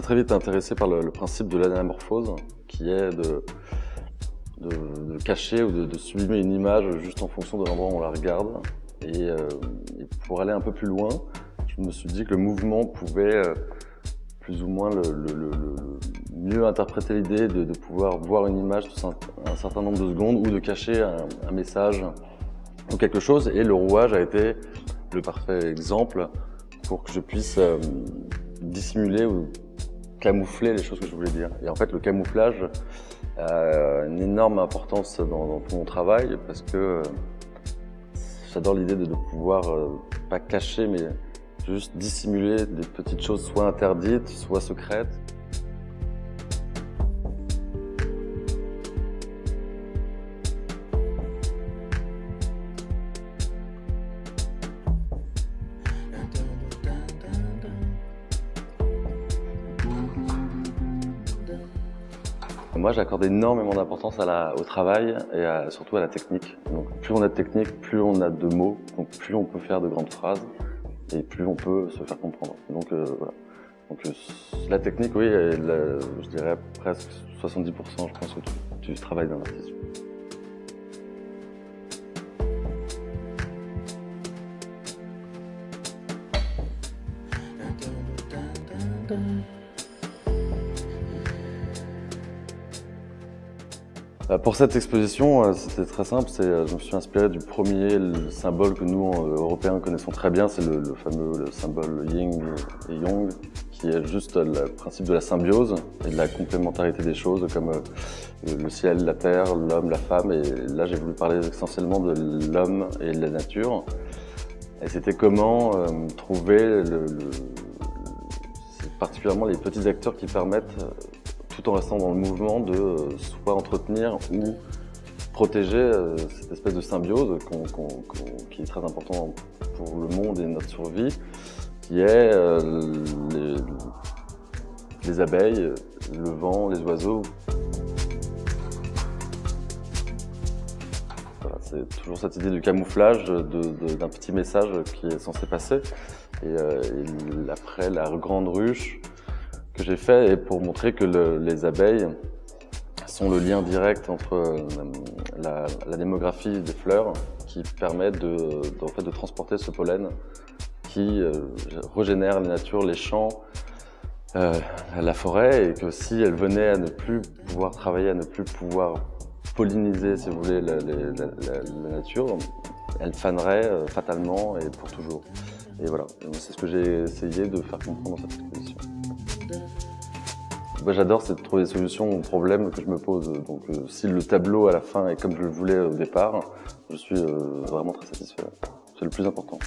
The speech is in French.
très vite intéressé par le principe de l'anamorphose, qui est de cacher ou de sublimer une image juste en fonction de l'endroit où on la regarde. Et pour aller un peu plus loin, je me suis dit que le mouvement pouvait plus ou moins mieux interpréter l'idée de pouvoir voir une image un certain nombre de secondes ou de cacher un message ou quelque chose. Et le rouage a été le parfait exemple pour que je puisse dissimuler ou camoufler les choses que je voulais dire. Et en fait, le camouflage a une énorme importance dans tout mon travail parce que j'adore l'idée de pouvoir, pas cacher, mais juste dissimuler des petites choses soit interdites, soit secrètes. Moi, j'accorde énormément d'importance au travail et surtout à la technique. Donc, plus on a de technique, plus on a de mots, donc plus on peut faire de grandes phrases et plus on peut se faire comprendre. Donc voilà. Donc la technique, oui, je dirais presque 70%, je pense, du travail d'un artiste. Pour cette exposition, c'était très simple. Je me suis inspiré du premier symbole que nous, Européens, connaissons très bien. C'est le fameux symbole Yin et Yang, qui est juste le principe de la symbiose et de la complémentarité des choses, comme le ciel, la terre, l'homme, la femme. Et là, j'ai voulu parler essentiellement de l'homme et de la nature. Et c'était comment trouver c'est particulièrement les petits acteurs qui permettent, tout en restant dans le mouvement, de soit entretenir ou protéger cette espèce de symbiose qui est très important pour le monde et notre survie, qui est les abeilles, le vent, les oiseaux. Voilà, c'est toujours cette idée du camouflage, d'un petit message qui est censé passer. Et après, la grande ruche que j'ai fait est pour montrer que les abeilles sont le lien direct entre la démographie des fleurs qui permet en fait, de transporter ce pollen qui régénère la nature, les champs, la forêt, et que si elles venaient à ne plus pouvoir travailler, à ne plus pouvoir polliniser, si vous voulez, la nature, elles faneraient fatalement et pour toujours. Et voilà, c'est ce que j'ai essayé de faire comprendre dans cette exposition. Moi, j'adore, c'est de trouver des solutions aux problèmes que je me pose. Donc, si le tableau à la fin est comme je le voulais au départ, je suis vraiment très satisfait. C'est le plus important.